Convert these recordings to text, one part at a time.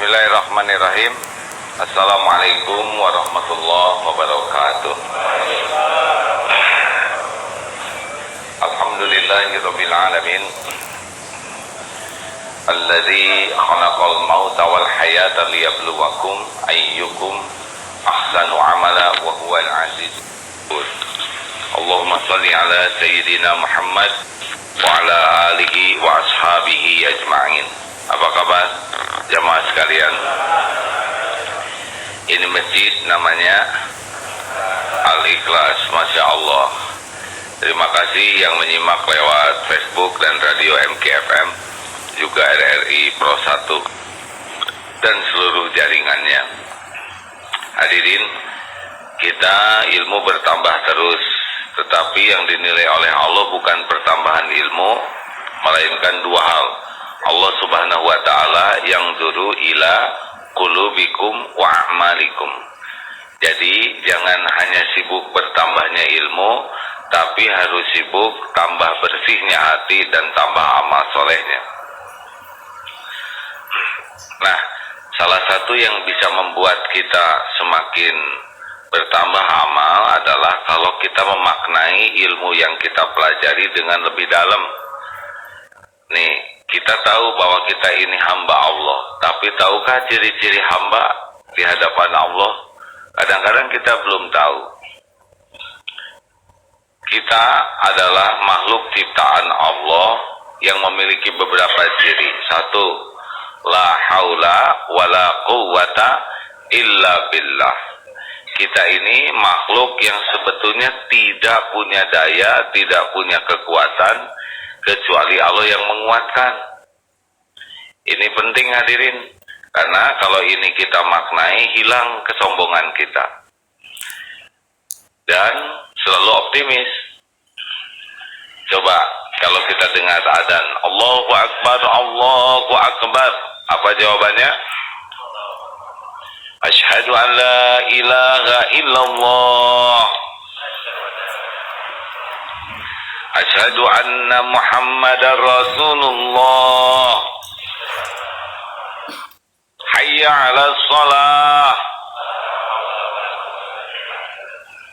Bismillahirrahmanirrahim. Assalamualaikum warahmatullahi wabarakatuh. Alhamdulillahirabbil alamin. Alladzi khalaqal mauta wal hayata liyabluwakum ayyukum ahsanu amala wa huwal azizul. Allahumma shalli ala sayyidina Muhammad wa ala alihi wa ashabihi ajma'in. Apa kabar jamaah sekalian? Ini masjid namanya Al-Ikhlas, Masya Allah. Terima kasih yang menyimak lewat Facebook dan radio MKFM, juga RRI Pro 1 dan seluruh jaringannya. Hadirin, kita ilmu bertambah terus, tetapi yang dinilai oleh Allah bukan pertambahan ilmu, melainkan dua hal. Allah subhanahu wa ta'ala yang zuru ila qulubikum wa a'malikum. Jadi jangan hanya sibuk bertambahnya ilmu, tapi harus sibuk tambah bersihnya hati dan tambah amal solehnya. Nah, salah satu yang bisa membuat kita semakin bertambah amal adalah kalau kita memaknai ilmu yang kita pelajari dengan lebih dalam. Nih, kita tahu bahwa kita ini hamba Allah, tapi tahukah ciri-ciri hamba di hadapan Allah? Kadang-kadang kita belum tahu. Kita adalah makhluk ciptaan Allah yang memiliki beberapa ciri. Satu, la haula wala quwwata illa billah. Kita ini makhluk yang sebetulnya tidak punya daya, tidak punya kekuatan, kecuali Allah yang menguatkan. Ini penting hadirin, karena kalau ini kita maknai, hilang kesombongan kita. Dan selalu optimis. Coba kalau kita dengar adzan, Allahu Akbar, Allahu Akbar, apa jawabannya? Asyhadu an la ilaha illallah, asyhadu anna Muhammadar Rasulullah, hayya 'alas shalah,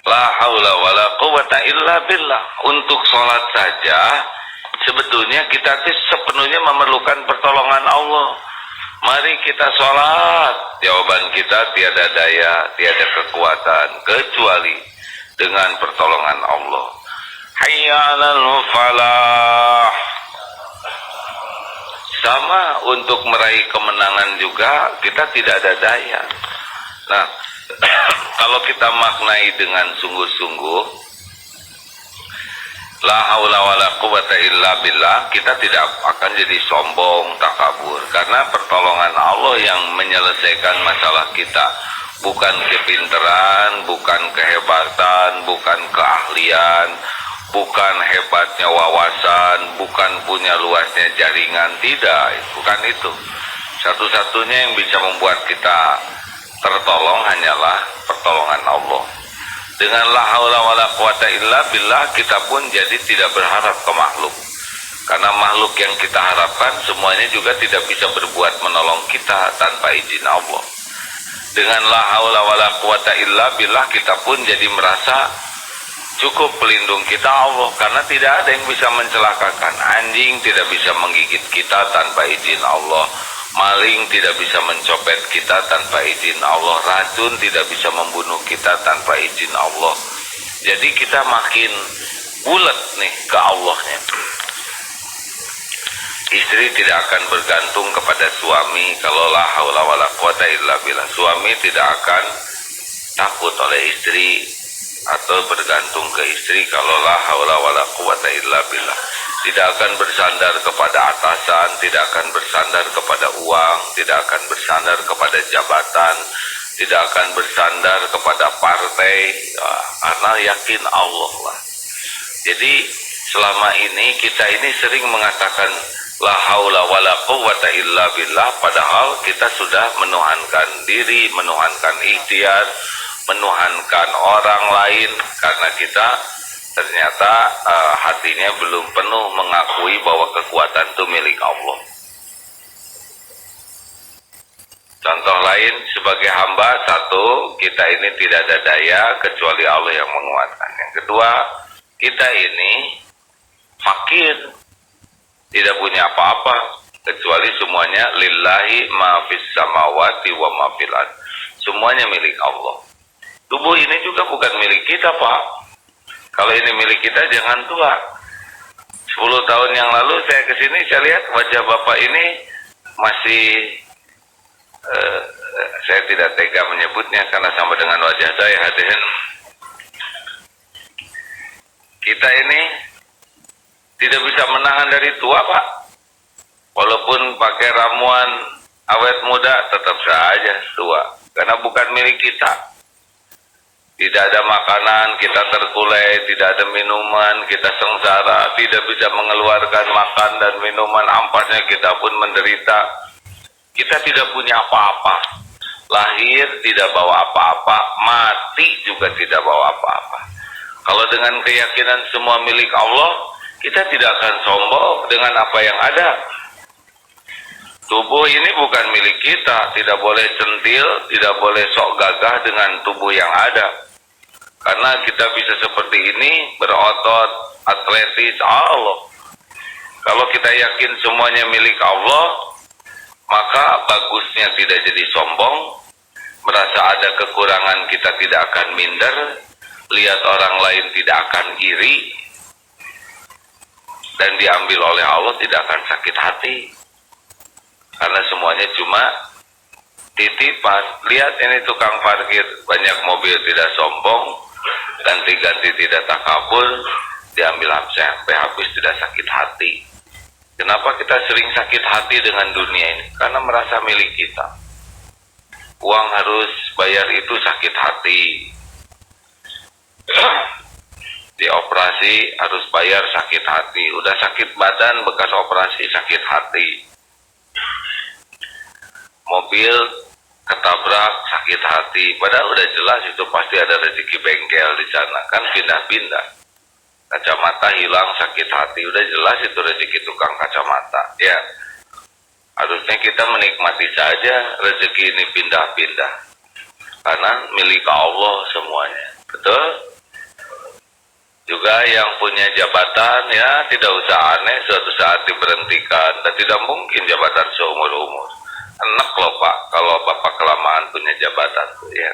la haula wala quwwata illa billah. Untuk sholat saja sebetulnya kita sepenuhnya memerlukan pertolongan Allah. Mari kita sholat. Jawaban kita tiada daya, tiada kekuatan kecuali dengan pertolongan Allah. Hayya 'alal falah. Sama untuk meraih kemenangan juga kita tidak ada daya. Nah, kalau kita maknai dengan sungguh-sungguh, la haula wala quwwata illa billah, kita tidak akan jadi sombong, takabur, karena pertolongan Allah yang menyelesaikan masalah kita, bukan kepintaran, bukan kehebatan, bukan keahlian, bukan hebatnya wawasan, bukan punya luasnya jaringan, tidak, bukan itu. Satu-satunya yang bisa membuat kita tertolong hanyalah pertolongan Allah. Dengan la haula wala quwata illa billah, kita pun jadi tidak berharap ke makhluk, karena makhluk yang kita harapkan semuanya juga tidak bisa berbuat menolong kita tanpa izin Allah. Dengan la haula wala quwata illa billah, kita pun jadi merasa cukup pelindung kita Allah, karena tidak ada yang bisa mencelakakan. Anjing tidak bisa menggigit kita tanpa izin Allah, maling tidak bisa mencopet kita tanpa izin Allah, racun tidak bisa membunuh kita tanpa izin Allah. Jadi kita makin bulat nih ke Allahnya. Istri tidak akan bergantung kepada suami kalau la haula wala quwata illa billah. Suami tidak akan takut oleh istri atau bergantung ke istri kalau la haula wala quwata illa billah. Tidak akan bersandar kepada atasan, tidak akan bersandar kepada uang, tidak akan bersandar kepada jabatan, tidak akan bersandar kepada partai, karena yakin Allah lah. Jadi selama ini kita ini sering mengatakan la haula wala quwwata illa billah, padahal kita sudah menuhankan diri, menuhankan ikhtiar, menuhankan orang lain, karena kita ternyata hatinya belum penuh mengakui bahwa kekuatan itu milik Allah. Contoh lain, sebagai hamba, satu, kita ini tidak ada daya kecuali Allah yang menguatkan. Yang kedua, kita ini fakir, tidak punya apa-apa kecuali semuanya lillahi ma fis samawati wa ma fil ard. Semuanya milik Allah. Tubuh ini juga bukan milik kita, Pak. Kalau ini milik kita, jangan tua. 10 tahun yang lalu saya kesini, saya lihat wajah Bapak ini masih saya tidak tega menyebutnya karena sama dengan wajah saya, hadirin. Kita ini tidak bisa menahan dari tua, Pak. Walaupun pakai ramuan awet muda, tetap saja tua. Karena bukan milik kita. Tidak ada makanan, kita terkulai, tidak ada minuman, kita sengsara, tidak bisa mengeluarkan makan dan minuman, ampasnya kita pun menderita. Kita tidak punya apa-apa. Lahir tidak bawa apa-apa, mati juga tidak bawa apa-apa. Kalau dengan keyakinan semua milik Allah, kita tidak akan sombong dengan apa yang ada. Tubuh ini bukan milik kita, tidak boleh centil, tidak boleh sok gagah dengan tubuh yang ada. Karena kita bisa seperti ini, berotot, atletis, Allah. Kalau kita yakin semuanya milik Allah, maka bagusnya tidak jadi sombong, merasa ada kekurangan kita tidak akan minder, lihat orang lain tidak akan iri, dan diambil oleh Allah tidak akan sakit hati. Karena semuanya cuma titipan. Lihat ini tukang parkir, banyak mobil tidak sombong, ganti-ganti tidak takabur, diambil sampai habis tidak sakit hati. Kenapa kita sering sakit hati dengan dunia ini? Karena merasa milik kita. Uang harus bayar itu sakit hati. Di operasi harus bayar sakit hati. Udah sakit badan bekas operasi sakit hati. Mobil ketabrak sakit hati. Padahal udah jelas itu pasti ada rezeki bengkel di sana. Kan pindah-pindah. Kacamata hilang sakit hati, udah jelas itu rezeki tukang kacamata. Ya, harusnya kita menikmati saja rezeki ini pindah-pindah, karena milik Allah semuanya. Betul? Juga yang punya jabatan, ya tidak usah aneh suatu saat diberhentikan, dan tidak mungkin jabatan seumur-umur. Enak loh Pak, kalau Bapak kelamaan punya jabatan tuh ya.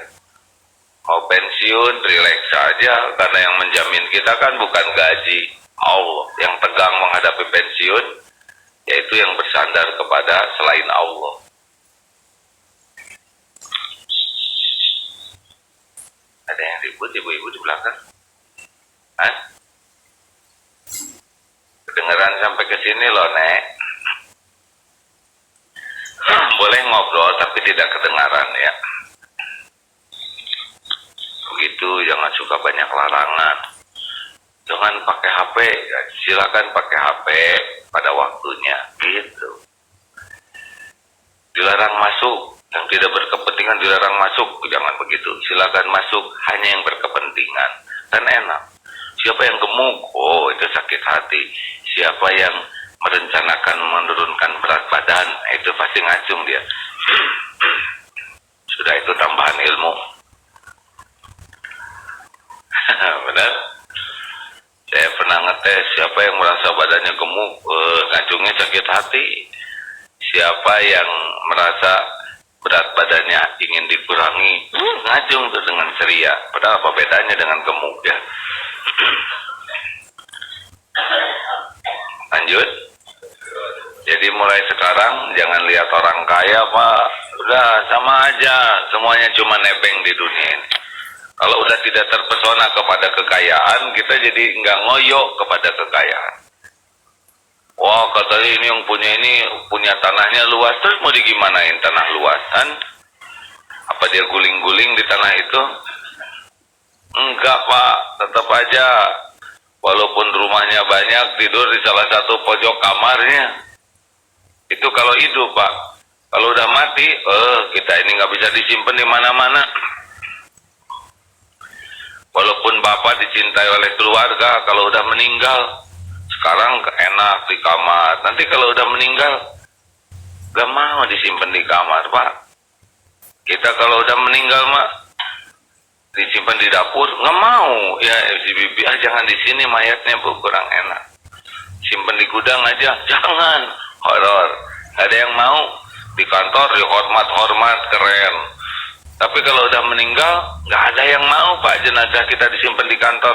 Mau pensiun, rileks saja, karena yang menjamin kita kan bukan gaji, Allah. Yang tegang menghadapi pensiun, yaitu yang bersandar kepada selain Allah. Ada yang ribut ibu-ibu di belakang? Hah? Kedengeran sampai ke sini loh, Nek. Boleh ngobrol, tapi tidak kedengaran ya. Begitu, jangan suka banyak larangan. Jangan pakai HP, ya, silakan pakai HP pada waktunya, gitu. Dilarang masuk, yang tidak berkepentingan dilarang masuk, jangan begitu. Silakan masuk, hanya yang berkepentingan dan enak. Siapa yang gemuk, oh itu sakit hati. Siapa yang merencanakan menurunkan berat badan, itu pasti ngacung dia. Sudah itu tambahan ilmu. Benar? Saya pernah ngetes siapa yang merasa badannya gemuk, ngacungnya sakit hati. Siapa yang merasa berat badannya ingin dikurangi, ngacung tuh dengan ceria. Padahal apa bedanya dengan gemuk ya? Lanjut. Jadi mulai sekarang jangan lihat orang kaya Pak, udah sama aja, semuanya cuma nebeng di dunia ini. Kalau udah tidak terpesona kepada kekayaan, kita jadi nggak ngoyo kepada kekayaan. Wah, katanya ini punya tanahnya luas, terus mau digimanain tanah luas kan? Apa dia guling-guling di tanah itu? Enggak Pak, tetap aja. Walaupun rumahnya banyak, tidur di salah satu pojok kamarnya. Itu kalau hidup Pak. Kalau udah mati, kita ini nggak bisa disimpan di mana-mana. Walaupun Bapak dicintai oleh keluarga, kalau udah meninggal, sekarang enak di kamar. Nanti kalau udah meninggal, gak mau disimpan di kamar, Pak. Kita kalau udah meninggal mah disimpan di dapur, nggak mau. Ya si bibi, jangan di sini mayatnya bu, kurang enak. Simpan di gudang aja, jangan. Horor. Ada yang mau di kantor dihormat-hormat, keren. Tapi kalau udah meninggal, nggak ada yang mau pak jenazah kita disimpan di kantor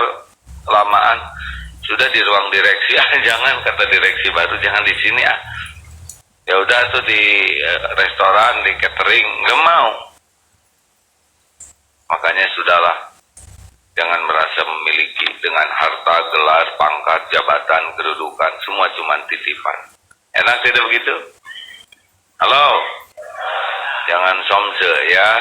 lamaan. Sudah di ruang direksi, jangan, kata direksi baru, jangan di sini ah. Ya udah tuh di restoran, di catering, nggak mau. Makanya sudahlah, jangan merasa memiliki dengan harta, gelar, pangkat, jabatan, kedudukan, semua cuma titipan. Enak tidak begitu? Halo? Jangan somse ya.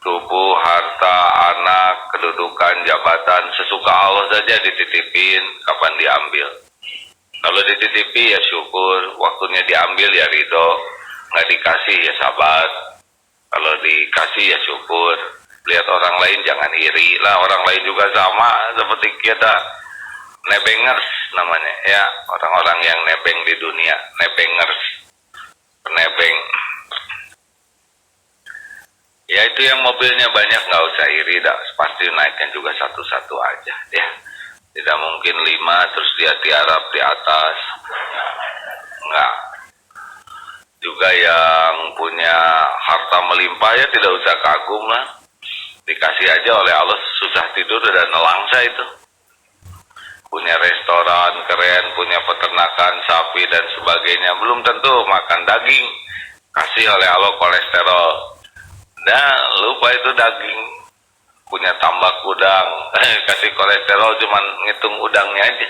Tubuh, harta, anak, kedudukan, jabatan, sesuka Allah saja dititipin, kapan diambil. Kalau dititipi ya syukur, waktunya diambil ya ridho, nggak dikasih ya sabar. Kalau dikasih ya syukur. Lihat orang lain jangan iri lah, orang lain juga sama seperti kita. Nebengers namanya ya, orang-orang yang nebeng di dunia, nebengers, penebeng. Ya itu yang mobilnya banyak nggak usah iri dah, pasti naikkan juga satu-satu aja ya. Tidak mungkin 5 terus dia tiarap di atas, enggak. Juga yang punya harta melimpah ya tidak usah kagum lah, dikasih aja oleh Allah, susah tidur udah nelangsa itu. Punya restoran keren, punya peternakan sapi dan sebagainya, belum tentu makan daging, kasih oleh Allah kolesterol. Nah, lupa itu daging, punya tambak udang, kasih kolesterol, cuman ngitung udangnya aja.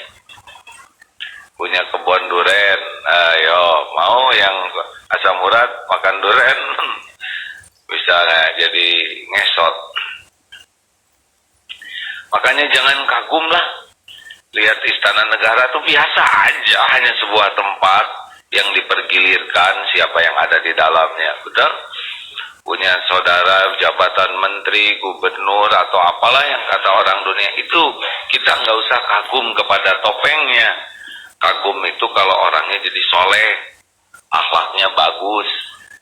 Punya kebun duren, ayo mau yang asam urat makan duren, bisa jadi ngesot. Makanya jangan kagum lah, lihat istana negara tuh biasa aja, hanya sebuah tempat yang dipergilirkan siapa yang ada di dalamnya, betul? Punya saudara jabatan menteri, gubernur, atau apalah yang kata orang dunia itu, kita nggak usah kagum kepada topengnya. Kagum itu kalau orangnya jadi soleh, akhlaknya bagus,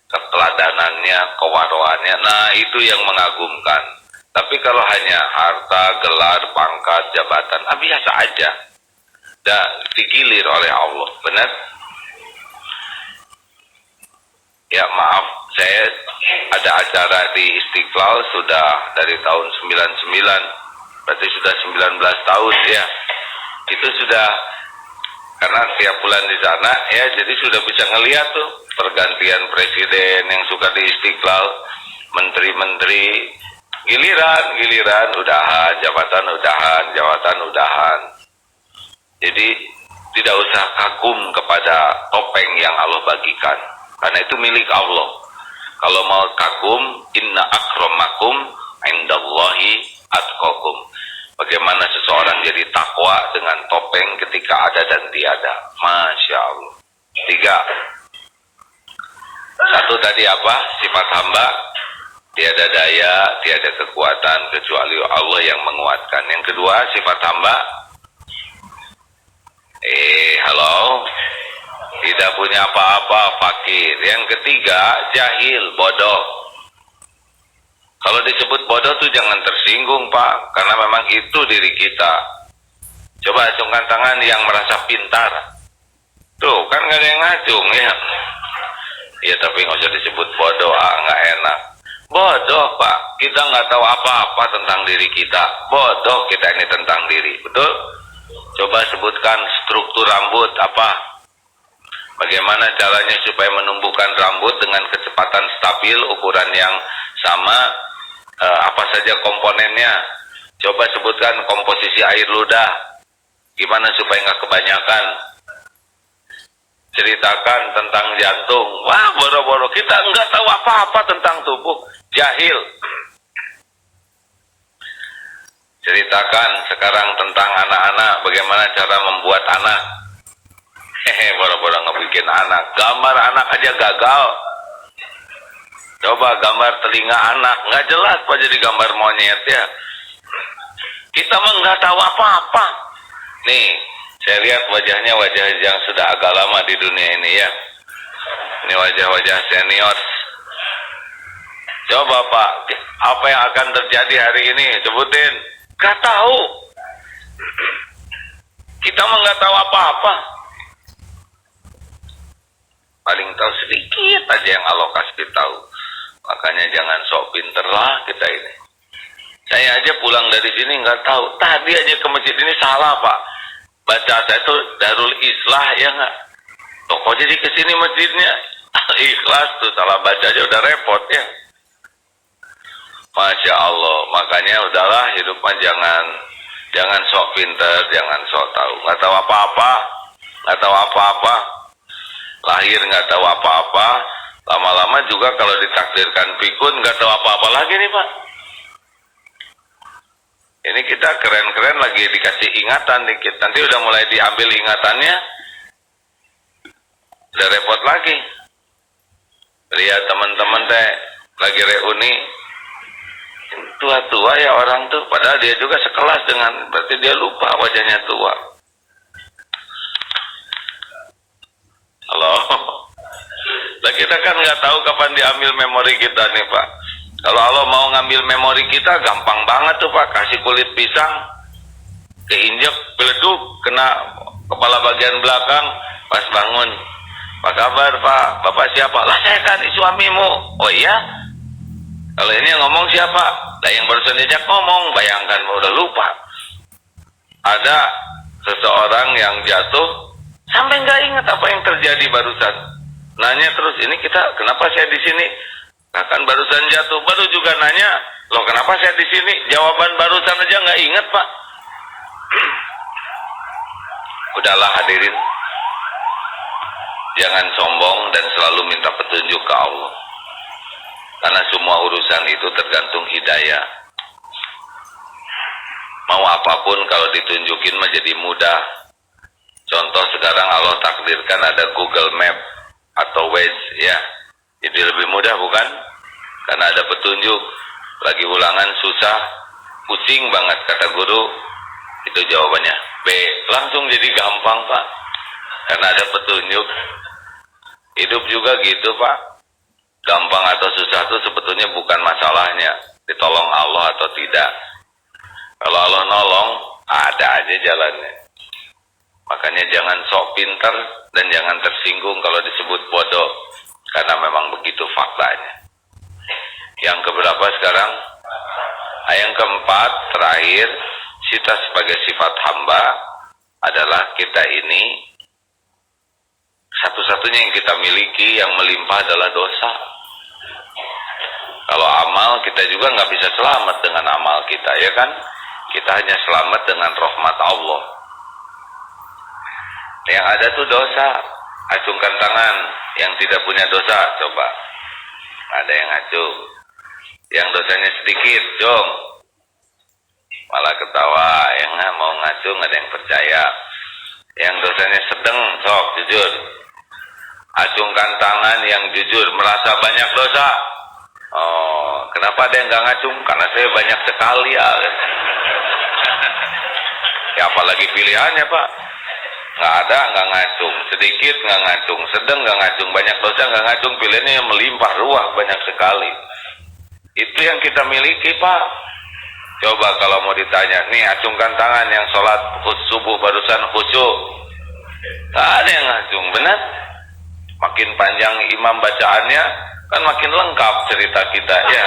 keteladanannya, kewaroannya, nah itu yang mengagumkan. Tapi kalau hanya harta, gelar, pangkat, jabatan, biasa aja, digilir oleh Allah, benar? Ya maaf, saya ada acara di Istiqlal sudah dari tahun 99, berarti sudah 19 tahun ya. Itu sudah, karena tiap bulan di sana ya, jadi sudah bisa ngeliat tuh pergantian presiden yang suka di Istiqlal, menteri-menteri, giliran udahan, jabatan udahan. Jadi tidak usah kagum kepada topeng yang Allah bagikan, karena itu milik Allah. Kalau mau kagum, inna akramakum indallahi atqakum. Bagaimana seseorang jadi takwa dengan topeng ketika ada dan tiada. Masya Allah. 3. 1 tadi apa? Sifat hamba, tiada daya, tiada kekuatan kecuali Allah yang menguatkan. Yang kedua, sifat hamba, halo, tidak punya apa-apa, fakir. Yang ketiga, jahil, bodoh. Kalau disebut bodoh tuh jangan tersinggung pak, karena memang itu diri kita. Coba acungkan tangan yang merasa pintar. Tuh kan gak ada yang ngacung ya. Ya tapi nggak usah disebut bodoh, nggak enak. Bodoh pak, kita nggak tahu apa-apa tentang diri kita. Bodoh kita ini tentang diri, betul? Coba sebutkan struktur rambut apa? Bagaimana caranya supaya menumbuhkan rambut dengan kecepatan stabil, ukuran yang sama, apa saja komponennya? Coba sebutkan komposisi air ludah, gimana supaya nggak kebanyakan? Ceritakan tentang jantung. Wah, boro-boro kita nggak tahu apa-apa tentang tubuh, jahil. Ceritakan sekarang tentang anak-anak, bagaimana cara membuat anak. Boro-boro ngebikin anak, gambar anak aja gagal. Coba gambar telinga anak, nggak jelas pak, jadi gambar monyet ya. Kita mah nggak tahu apa-apa. Nih, saya lihat wajahnya wajah yang sudah agak lama di dunia ini ya. Ini wajah-wajah senior. Coba Pak, apa yang akan terjadi hari ini? Sebutin. Gak tahu. Kita mah nggak tahu apa-apa. Paling tahu sedikit aja yang Allah kasih tahu. Makanya jangan sok pinter lah kita ini. Saya aja pulang dari sini nggak tahu. Tadi aja ke masjid ini salah Pak. Baca saya itu Darul Islah ya nggak. Kok jadi ke sini masjidnya Ikhlas tuh, salah baca aja udah repot ya. Masya Allah. Makanya udahlah hidup mah jangan sok pinter, jangan sok tahu. Nggak tahu apa-apa, nggak tahu apa-apa. Lahir nggak tahu apa-apa. Lama-lama juga kalau ditakdirkan pikun nggak tahu apa-apa lagi nih Pak. Ini kita keren-keren lagi dikasih ingatan dikit. Nanti udah mulai diambil ingatannya, udah repot lagi. Lihat teman-teman teh lagi reuni, tua-tua ya orang tuh. Padahal dia juga sekelas dengan, berarti dia lupa wajahnya tua. Halo. Nah kita kan nggak tahu kapan diambil memori kita nih Pak. Kalau Allah mau ngambil memori kita gampang banget tuh Pak. Kasih kulit pisang, keinjek, peleduk, kena kepala bagian belakang, pas bangun. Apa kabar Pak? Bapak siapa? Lah saya kan suamimu. Oh iya? Kalau ini yang ngomong siapa? Lah yang barusan diajak ngomong. Bayangkan udah lupa. Ada seseorang yang jatuh sampai nggak ingat apa yang terjadi barusan. Nanya terus, ini kita kenapa saya di sini? Nah kan barusan jatuh, baru juga nanya, loh kenapa saya di sini? Jawaban barusan aja nggak ingat Pak. Udahlah hadirin, jangan sombong dan selalu minta petunjuk ke Allah. Karena semua urusan itu tergantung hidayah. Mau apapun kalau ditunjukin menjadi mudah. Contoh sekarang Allah takdirkan ada Google Map atau Waze ya. Jadi lebih mudah bukan? Karena ada petunjuk. Lagi ulangan susah, pusing banget kata guru. Itu jawabannya B. Langsung jadi gampang Pak. Karena ada petunjuk. Hidup juga gitu Pak. Gampang atau susah itu sebetulnya bukan masalahnya. Ditolong Allah atau tidak. Kalau Allah nolong, ada aja jalannya. Makanya jangan sok pinter dan jangan tersinggung kalau disebut bodoh. Karena memang begitu faktanya. Yang keberapa sekarang? Yang keempat, terakhir, kita sebagai sifat hamba adalah kita ini satu-satunya yang kita miliki yang melimpah adalah dosa. Kalau amal kita juga nggak bisa selamat dengan amal kita, ya kan? Kita hanya selamat dengan rahmat Allah. Yang ada tuh dosa. Acungkan tangan yang tidak punya dosa, coba. Ada yang acung. Yang dosanya sedikit, jom. Malah ketawa, yang nggak mau ngacung ada yang percaya. Yang dosanya sedang, sok jujur. Acungkan tangan yang jujur, merasa banyak dosa. Oh, kenapa ada yang nggak ngacung? Karena saya banyak sekali ya. Ya apalagi pilihannya Pak. Nggak ada, nggak ngacung. Sedikit nggak ngacung, sedang nggak ngacung, banyak dosa nggak ngacung. Pilihannya yang melimpah ruah banyak sekali. Itu yang kita miliki Pak. Coba kalau mau ditanya, nih acungkan tangan yang sholat subuh barusan khusyuk. Tak ada yang ngacung, benar? Makin panjang imam bacaannya, kan makin lengkap cerita kita ya.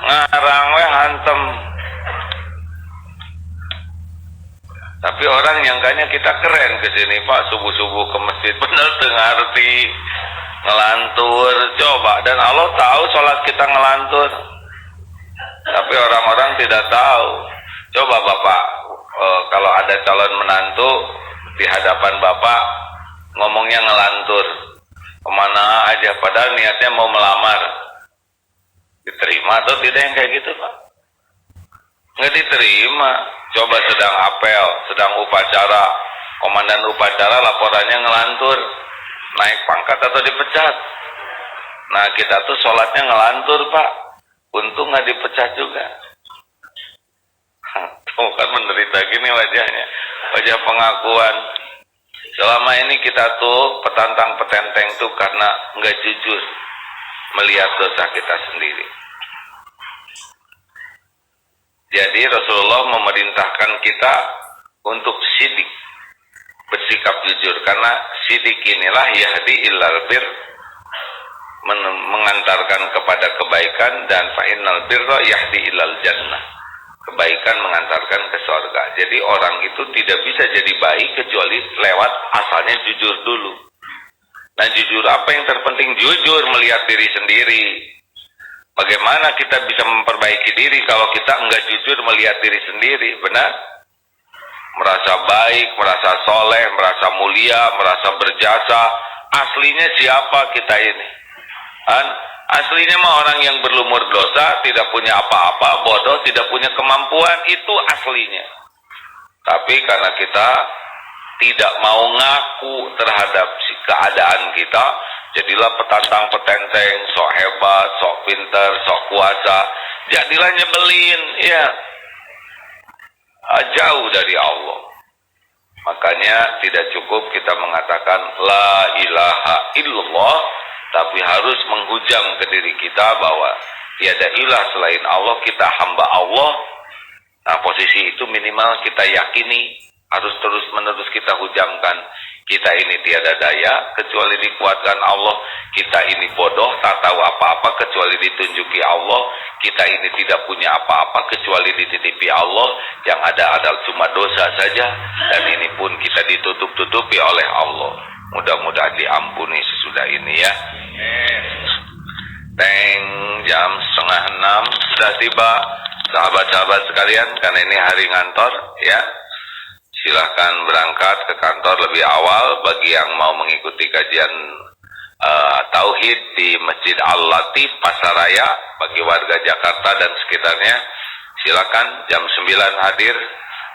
Ngarang we hantem. Tapi orang nyangkanya kita keren ke sini Pak, subuh-subuh ke masjid, bener ngerti ngelantur, coba. Dan Allah tahu sholat kita ngelantur. Tapi orang-orang tidak tahu. Coba Bapak, kalau ada calon menantu di hadapan Bapak, ngomongnya ngelantur. Kemana aja, padahal niatnya mau melamar. Diterima atau tidak yang kayak gitu Pak? Nggak diterima. Coba sedang apel, sedang upacara, komandan upacara laporannya ngelantur, naik pangkat atau dipecat. Nah kita tuh sholatnya ngelantur Pak, untung nggak dipecat juga. Tuh kan menderita gini wajahnya, wajah pengakuan. Selama ini kita tuh petantang petenteng tuh karena nggak jujur. melihat dosa kita sendiri. Jadi Rasulullah memerintahkan kita untuk sidik, bersikap jujur, karena sidik inilah yahdi illal bir, mengantarkan kepada kebaikan, dan fa innal birra yahdi ilal jannah, kebaikan mengantarkan ke surga. Jadi orang itu tidak bisa jadi baik kecuali lewat asalnya jujur dulu. Nah, jujur apa yang terpenting? Jujur melihat diri sendiri. Bagaimana kita bisa memperbaiki diri kalau kita enggak jujur melihat diri sendiri? Benar? Merasa baik, merasa soleh, merasa mulia, merasa berjasa. Aslinya siapa kita ini? Aslinya mah orang yang berlumur dosa, tidak punya apa-apa, bodoh, tidak punya kemampuan, itu aslinya. Tapi karena kita tidak mau ngaku terhadap keadaan kita, jadilah petantang petenteng, sok hebat, sok pinter, sok kuasa, jadilah nyebelin, ya, jauh dari Allah. Makanya tidak cukup kita mengatakan la ilaha illallah, tapi harus menghujam ke diri kita bahwa tiada ilah selain Allah, kita hamba Allah. Nah, posisi itu minimal kita yakini, harus terus-menerus kita hujamkan. Kita ini tiada daya kecuali dikuatkan Allah. Kita ini bodoh, tak tahu apa-apa kecuali ditunjuki Allah. Kita ini tidak punya apa-apa kecuali dititipi Allah. Yang ada adalah cuma dosa saja, dan ini pun kita ditutup-tutupi oleh Allah. Mudah-mudahan diampuni sesudah ini, ya. Jam 5:30 sudah tiba, sahabat-sahabat sekalian, karena ini hari ngantor, ya. Silahkan berangkat ke kantor lebih awal. Bagi yang mau mengikuti kajian Tauhid di Masjid Al-Latif Pasaraya, bagi warga Jakarta dan sekitarnya, silakan jam 9 hadir.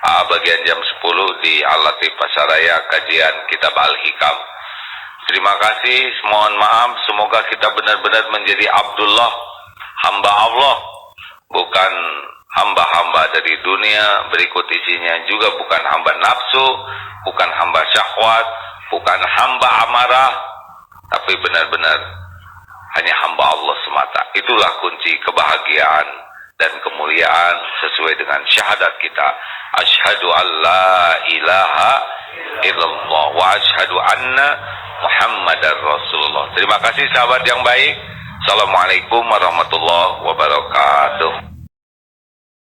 Bagian jam 10 di Al-Latif Pasaraya, kajian Kitab Al-Hikam. Terima kasih, mohon maaf, semoga kita benar-benar menjadi Abdullah, hamba Allah, bukan hamba-hamba dari dunia berikut isinya, juga bukan hamba nafsu, bukan hamba syahwat, bukan hamba amarah, tapi benar-benar hanya hamba Allah semata. Itulah kunci kebahagiaan dan kemuliaan sesuai dengan syahadat kita. Asyhadu an la ilaha illallah wa asyhadu anna Muhammadar Rasulullah. Terima kasih sahabat yang baik. Assalamualaikum warahmatullahi wabarakatuh.